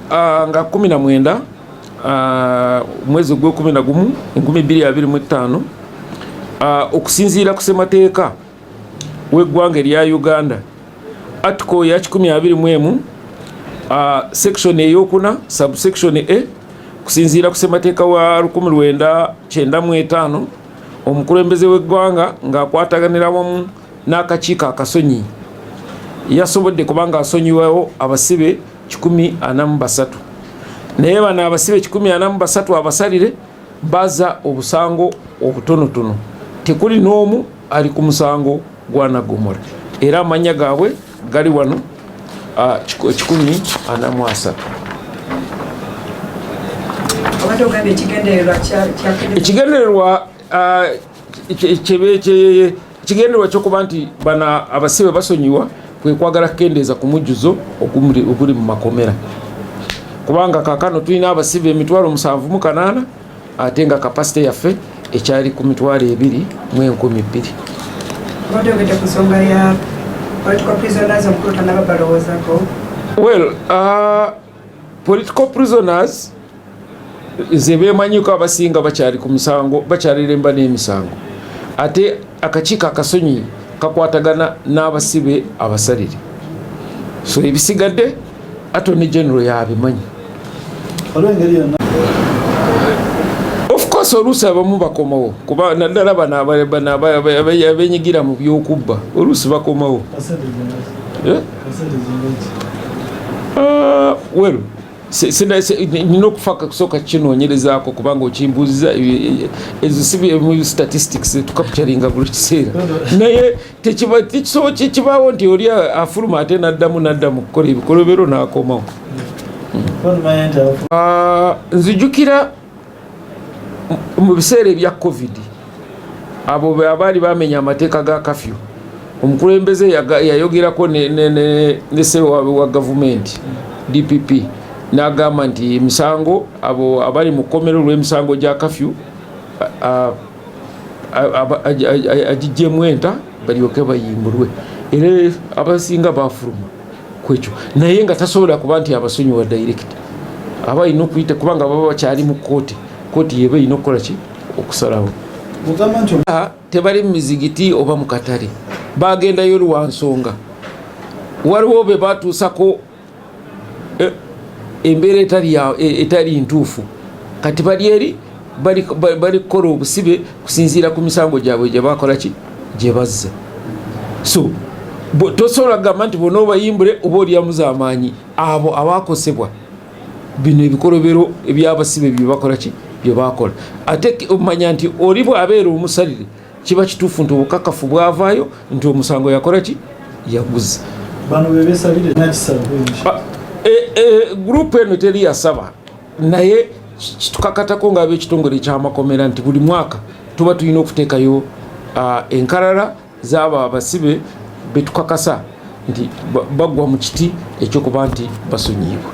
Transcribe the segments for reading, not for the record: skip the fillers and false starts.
nga 19 mwezi gwe 11 2025 okusinziira ku ssemateeka w'eggwanga erya Uganda article ya 121 section eyokuna subsection A kusinziira ku ssemateeka wa 1995 omukulembeze w'eggwanga ng'akwataganira wamu n'akakiiko akasonyi yasobodde kubanga asonyiwawo abasibe 143 naye bano abasibe 143 abasalire baza obusango obutonotono tekuli n'omu ali ku musango gwa Nnagomola era amanya gaabwe gali wano 143. Ekigendererwa ky'okuba nti bana abasibe basonyiwa kwe kwagala kukendeeza ku mujjuzo oguli mu makomera kubanga kaakano tulina abasibe 78,000 ate nga kapasite yaffe ekyali ku 2,212. Well, political prisoners nze beemanyiko abasinga bakyali ku misango bakyaliremba n'emisango ate akakiiko akasonyi kakwatagana n'abasibe abasalire so ebisigadde Attorney General yabimanyi. Of course oluusi abamu bakomawo kuba naddala bano abenyigira mu byokubba oluusi bakomawo. Well, nina okufaka kusooka kinoonyerezaako kubanga okimbuuziza ezo si statistics tukapitalinga buli kiseera naye tekibaawo nti oli afuluma ate naddamu kukola ebikolobero n'akomawo. Nzijukira mu biseera ebya covid abo abaali bamenya amateeka ga kafyu omukulembeze yayogerako ne ssebe wa gavumenti DPP n'agamba nti emisango abo abali mu kkomero lw'emisango gya kafyu agijjemu enta balyoke bayimbulwe era abasinga bafuluma kwekyo naye nga tasobola kuba nti abasonyiwa direct aba alina okuyita kubanga baba bakyali mu kooti yeba erina okukola ki okusalawo tebali mu mizigiti oba mu katale bagendayo lwa nsonga waliwo be batuusako embeera etali ntuufu kati bali eri bali kukola obusibe kusinziira ku misango gyabwe gye bakola ki gye bazza so tosobola kugamba nti bona obayimbule oba olyamuza amaanyi abo abakosebwa bino ebikolobero ebyabasibe bye bakola ki bye bakola ate omanya nti oli bwabeera omusalire kiba kituufu nti obukakafu bwavaayo nti omusango yakola ki yaguza bano bebesalire nakisaba gurupu eno teri yasaba naye kitukakatako nga ab'ekitongole ky'amakomera nti buli mwaka tuba tulina okuteekayo enkalala z'abo abasibe betukakasa nti bagwa mu kiti ekyokuba nti basonyiibwa.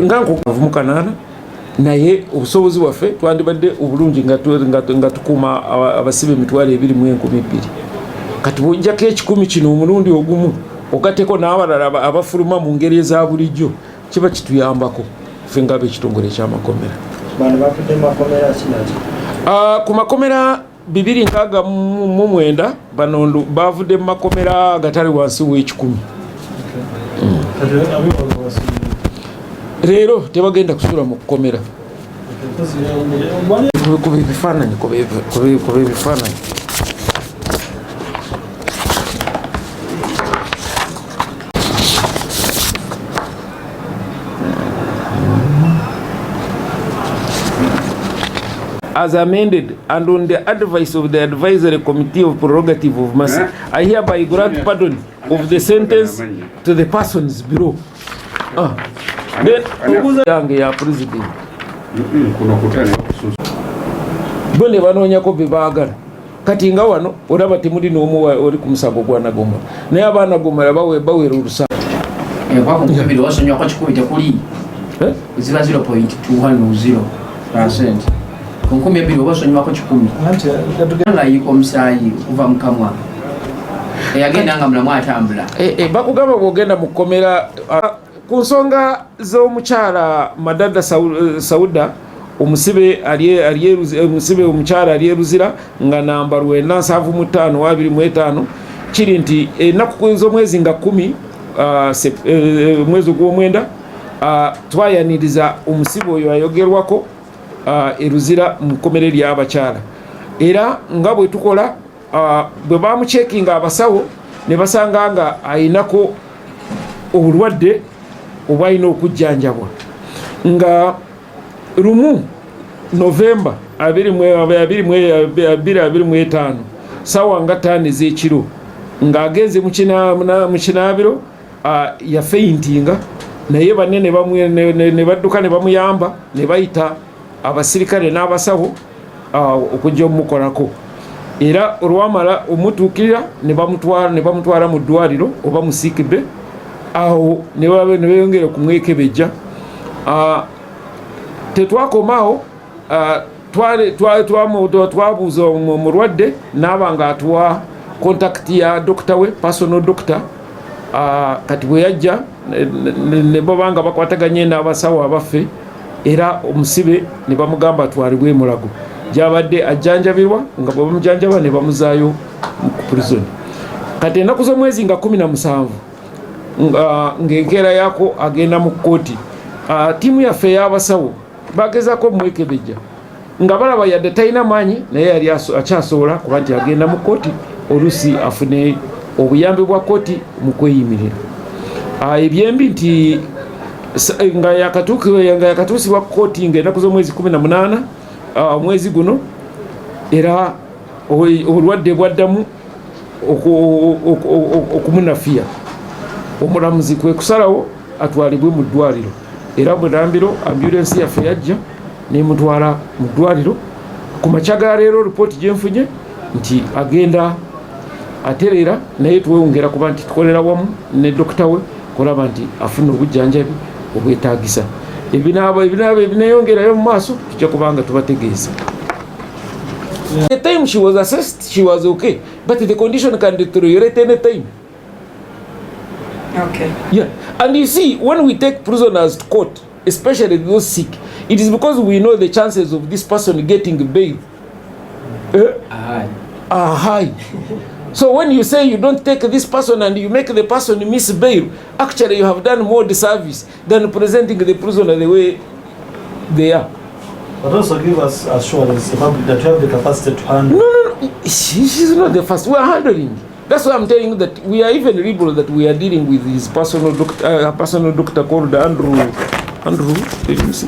Nga nkukavu 8 naye obusobozi bwaffe twandibadde obulungi nga tukuuma abasibe 2,212 kati bw'ojjako 10 kino omulundi ogumu ogatteko n'abalala abafuluma mu ngeri eza bulijjo kiba kituyambako ffe nga ab'ekitongole ky'amakomera. Ku makomera 269 bano bavudde mu makomera agatali wansi w'e10. Leero tebagenda kusula mu kukomera kuba ebifaananyi as amended and on the advice of the Advisory Committee of Prerogative of Mercy, I hereby grant pardon of the sentence to the persons below. Then, yange ya president. Bone banoonyako bye baagala. Kati nga wano olaba temuli n'omu oli ku musango gwa Nnagomola. Naye aba Nnagomola bawera olusango. Kwakukubira wasonyiwa kwa kikumi tekuli. Ziba 0.210%. Kunkumi ebiri wasonyiwa kwa kikumi. Anti yiko omusaayi kuva mu kamwa. yagenda nga mulamu atambula bakugamba bwogenda mu kkomera ku nsonga z'omukyala Madada Sauda omusibe omukyala ali eruzira nga namba 975225 kiri nti ennaku z'omwezi nga 10 mwezi ogw'omwenda twayaniriza omusibe oyo ayogerwako eruzira mu kkomera ly'abakyala era nga bwe tukola bwe bamucekinga abasawo ne basanga nga ayinako obulwadde obwalina okujjanjabwa nga lumu Novemba 2025 sawa nga 5 ez'ekiro ng'agenze mu kinaabiro yafeintinga naye banne ne badduka ne bamuyamba ne bayita abasirikale n'abasawo okujja omukolako era olwamala omutuukirira ne bamutwala mu ddwaliro oba mu Sikibe awo ne beyongera okumwekebejja tetwakomaawo twabuuza omulwadde n'aba nga atuwa kontakiti ya dokita we personal doctor kati bwe yajja ne baba nga bakwataganye n'abasawo abaffe era omusibe ne bamugamba atwalibwe Mulago gyabadde ajjanjabirwa nga bwe bamujanjaba ne bamuzaayo mu prison kati ennaku z'omwezi nga 17 ng'enkeera yaako agenda mu kkooti ttiimu yaffe ey'abasawo bagezaako omwekebejja nga balaba yadde talina maanyi naye yali akyasobola kuba nti agenda mu kkooti oluusi afune obuyambi bwa kkooti mu kweyimirira ebyembi nti nga yakatuusibwa kkooti ng'ennaku z'omwezi 18 omwezi guno era obulwadde bwaddamu okumunafiya omulamuzi kwe kusalawo atwalibwe mu ddwaliro era bulambiro ambulensi yaffe yajja nemutwala mu ddwaliro ku makya ga leero ripooti gyenfunye nti agenda aterera naye twewongera kuba nti tukolera wamu ne dokita we kulaba nti afuna obujjanjabi obwetaagisa ebinayongerayo mu maaso tujja kubanga tubategeeza. The time she was assessed, she was okay, but the condition can deteriorate any time. Okay. Yeah, and you see, when we take prisoners to court, especially those sick, it is because we know the chances of this person getting bail are high. So when you say you don't take this person and you make the person miss bail, actually you have done more disservice than presenting the prisoner the way they are. But also give us assurance that you have the capacity to handle. No. She's not the first. We are handling. That's why I'm telling you that we are even able that we are dealing with his personal doctor called Andrew. Let me see.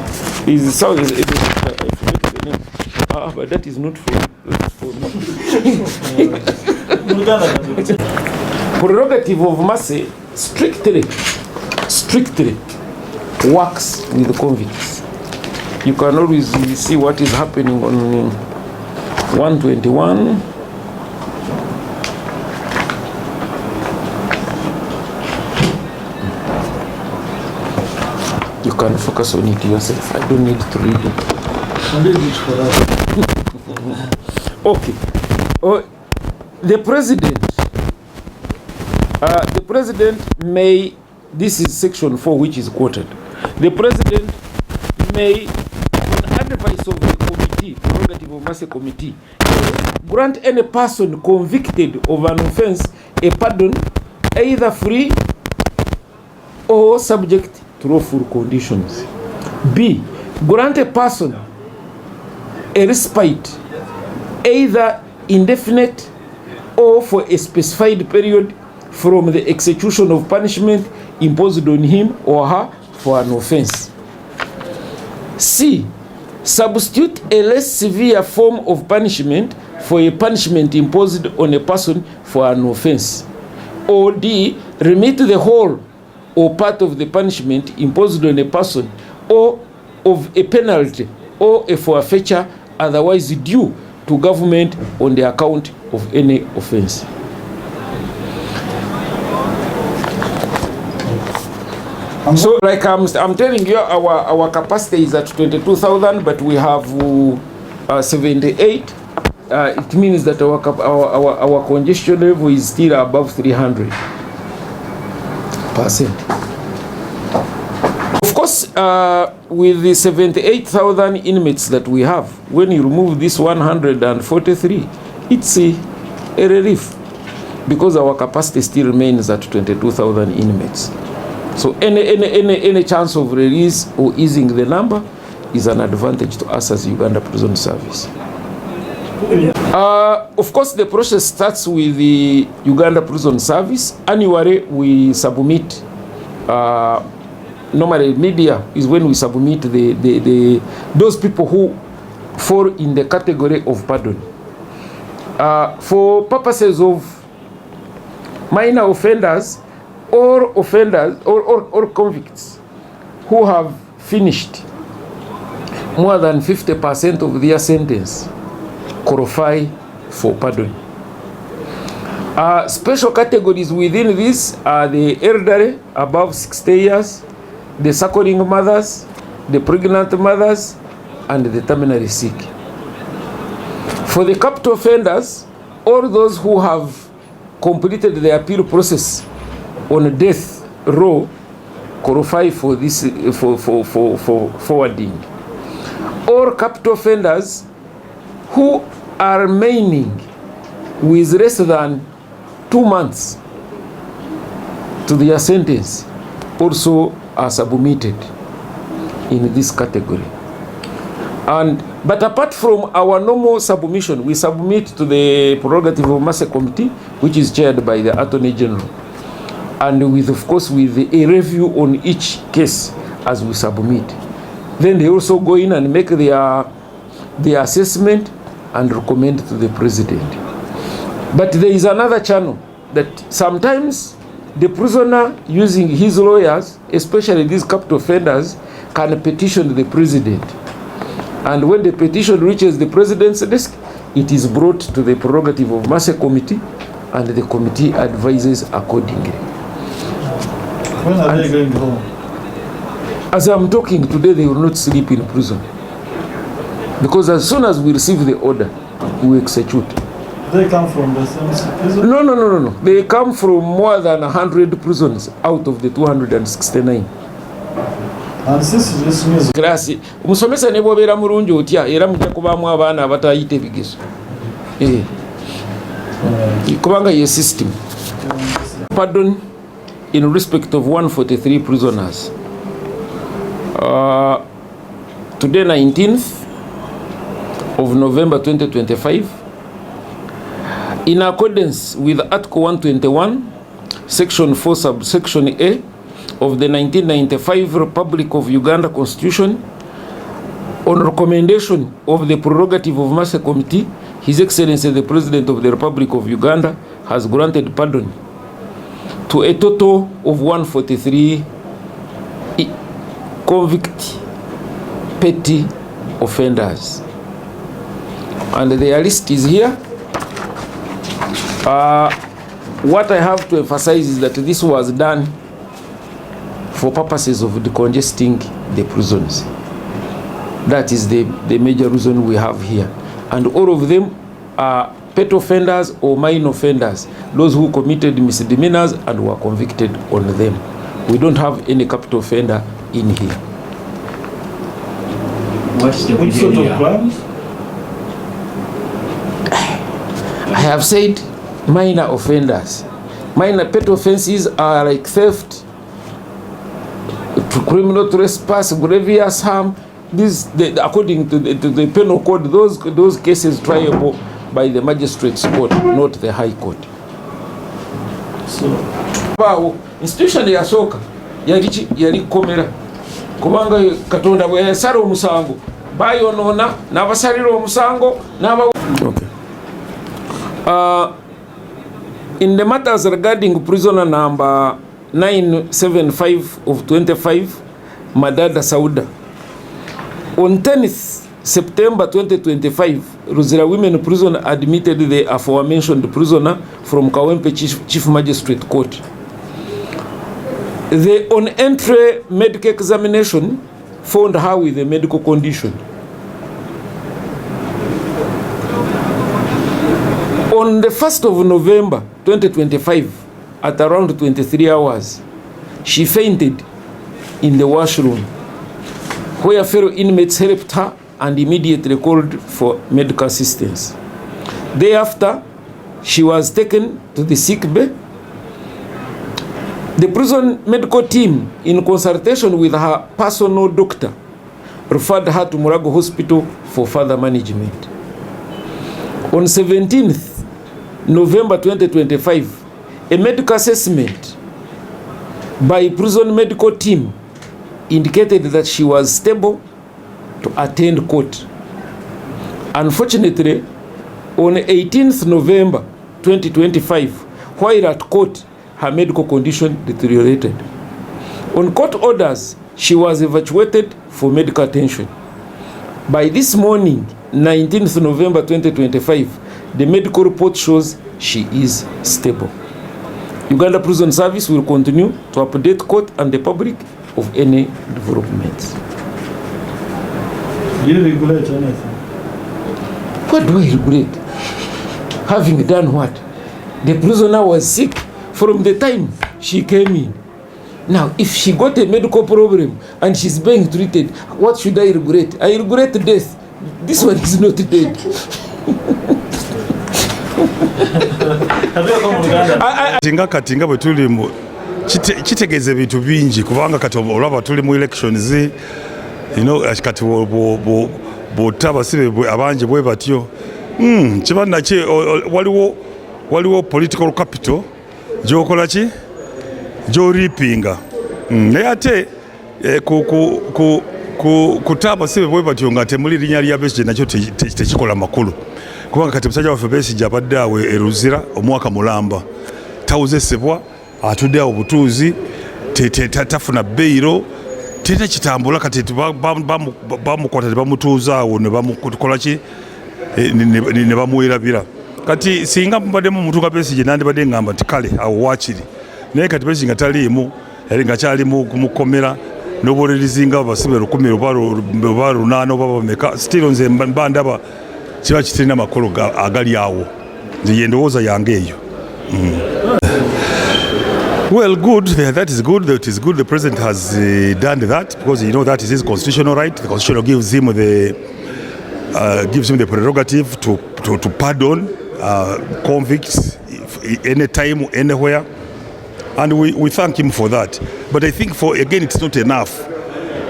His son is but that is not for me. Prerogative of mercy strictly works with convicts. You can always see what is happening on 121. You can focus on it yourself. I don't need to read it. Okay. The president may, this is section 4 which is quoted, the president may, on advice of the committee, prerogative of mercy committee, grant any person convicted of an offense a pardon, either free or subject to lawful conditions. B, grant a person a respite, either indefinite or for a specified period from the execution of punishment imposed on him or her for an offense. C, substitute a less severe form of punishment for a punishment imposed on a person for an offense. Or D, remit the whole or part of the punishment imposed on a person or of a penalty or a forfeiture otherwise due to government on the account of any offense. So like I'm telling you, our capacity is at 22,000, but we have 78 it means that our congestion level is still above 300%. Of course, with the 78,000 inmates that we have, when you remove this 143, it's a relief, because our capacity still remains at 22,000 inmates. So any chance of release or easing the number is an advantage to us as Uganda Prison Service. Of course, the process starts with the Uganda Prison Service. Annually, we submit, normally media is when we submit those people who fall in the category of pardon. For purposes of minor offenders or offenders or convicts who have finished more than 50% of their sentence, qualify for pardon. Special categories within this are the elderly above 60 years, the suckling mothers, the pregnant mothers, and the terminally sick. For the capital offenders, all those who have completed the appeal process on death row qualify for this for forwarding. All capital offenders who are remaining with less than 2 months to their sentence also are submitted in this category. But apart from our normal submission, we submit to the Prerogative of Mercy Committee, which is chaired by the Attorney General, and with, of course, with a review on each case as we submit. Then they also go in and make their assessment and recommend to the President. But there is another channel that sometimes the prisoner, using his lawyers, especially these capital offenders, can petition the President. And when the petition reaches the President's desk, it is brought to the Prerogative of Mercy Committee, and the committee advises accordingly. When are they going home? As I'm talking today, they will not sleep in prison. Because as soon as we receive the order, we execute. They come from the same prison? No. They come from more than 100 prisons out of the 269. And this means Klasi, umusomesa ne bw'obeera mulungi otya era mujja kubaamu abaana abatayita ebigezo. Kubanga ye system. Pardon in respect of 143 prisoners. Today, 19th of November 2025, in accordance with Article 121, Section 4, Subsection A of the 1995 Republic of Uganda Constitution, on recommendation of the Prerogative of Mercy Committee, His Excellency the President of the Republic of Uganda has granted pardon to a total of 143 convict petty offenders. And their list is here. What I have to emphasize is that this was done for purposes of decongesting the prisons. That is the major reason we have here. And all of them are pet offenders or minor offenders, those who committed misdemeanors and were convicted on them. We don't have any capital offender in here. What's the which sort of crimes? I have said minor offenders. Minor pet offenses are like theft, criminal trespass, grievous harm. According to the penal code, those cases triable by the magistrate's court, not the high court. So, institution yasooka yali komera kubanga Katonda bwe yasala omusango bayonoona n'abasalira omusango okay. In the matters regarding prisoner number 975 of 25, Madada Sauda, on 10th September 2025, Ruzira Women Prison admitted the aforementioned prisoner from Kawempe Chief Magistrate Court. The on-entry medical examination found her with a medical condition. On the 1st of November 2025, at around 23 hours, she fainted in the washroom, where fellow inmates helped her and immediately called for medical assistance. Thereafter, she was taken to the sick bay. The prison medical team, in consultation with her personal doctor, referred her to Mulago Hospital for further management. On 17th November 2025, a medical assessment by prison medical team indicated that she was stable to attend court. Unfortunately, on 18th November 2025, while at court, her medical condition deteriorated. On court orders, she was evacuated for medical attention. By this morning, 19th November 2025, the medical report shows she is stable. Uganda Prison Service will continue to update court and the public of any developments. Do you regulate anything? What do I regret? Having done what? The prisoner was sick from the time she came in. Now, if she got a medical problem and she's being treated, what should I regret? I regret death. This one is not dead. Tinga katinga bwe tuli mu kitegeeza ebintu bingi kubanga kati olaba tuli mu elections, kati bw'otaba sibe abangi bwe batyo kiba nakye waliwo political capital gy'okola ki gy'oripinga naye ate kutaba sibe bwe batyo nga temuli linnya lya Besigye nakyo tekikola makulu kubanga kati musajja waffe Besigye abadde awo e Luzira omwaka mulamba tawuzesebwa atudde awo butuuzi tafuna beyiro tena kitambula kati bamukwata tebamutuuza awo ne bamukola ki ne bamuwerabira kati singa mubaddemu omuntu nga Besigye nandibadde ngamba nti kale awo waakiri naye kati Besigye nga taliimu yali nga kyali mukomera n'obuulirizi nga basibe 10 oba 8 oba bameka sitiro nze mba ndaba kiba kitirina makulu agali awo nze yendowooza yange eyo. Well, good. That is good. That is good. The president has done that because that is his constitutional right. The constitution gives him the prerogative to pardon convicts anytime, anywhere, and we thank him for that. But I think again, it's not enough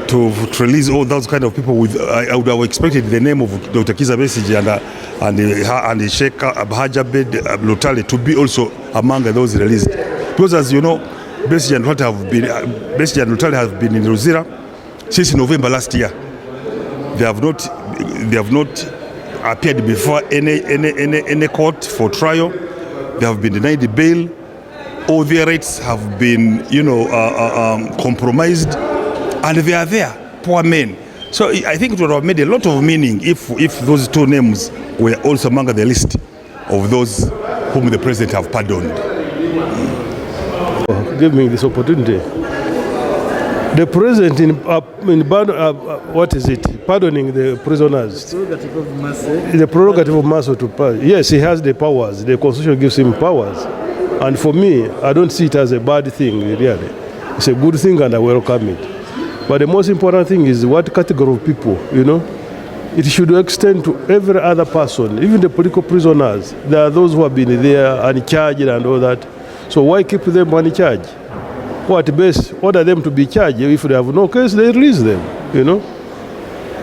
to release all those kind of people. I would have expected the name of Dr. Kizza Besigye and Sheikh Hajabed Lutale to be also among those released. Because as you know, Besigye and Lutale have been in Luzira since November last year. They have not appeared before any court for trial. They have been denied bail. All their rights have been, compromised, and they are there, poor men. So I think it would have made a lot of meaning if those two names were also among the list of those whom the president have pardoned. Give me this opportunity. The president pardoning the prisoners. The prerogative of mercy to pardon. Yes, he has the powers. The constitution gives him powers. And for me, I don't see it as a bad thing, really. It's a good thing and I welcome it. But the most important thing is what category of people, It should extend to every other person, even the political prisoners. There are those who have been there uncharged and all that. So why keep them uncharged? What best order them to be charged? If they have no case, they release them,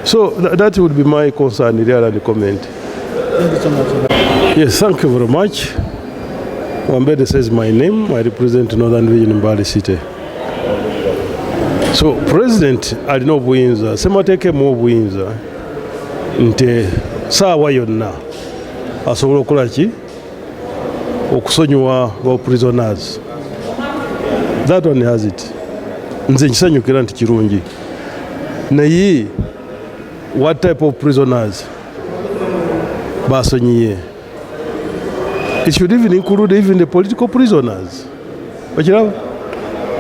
So that would be my concern here and the comment. Thank you so much. Yes, thank you very much. Wambede says my name. I represent Northern Region Mbale City. So President alina obuyinza semateekemu obuyinza nti saawa yonna asobola okukola ki okusonyiwa ba prisoners. That one has it. Nze nkisanyukira nti kirungi. Naye what type of prisoners basonyiye? It should even include even the political prisoners.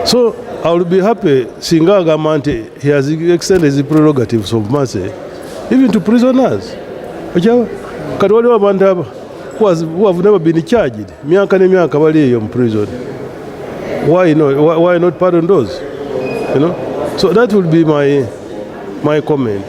So I will be happy singa agamba nti he has extended his prerogatives of mercy even to prisoners. Kati waliwo abantu who have never been charged. Myaka ne myaka bali in prison. Why not pardon those? You know? So that will be my comment.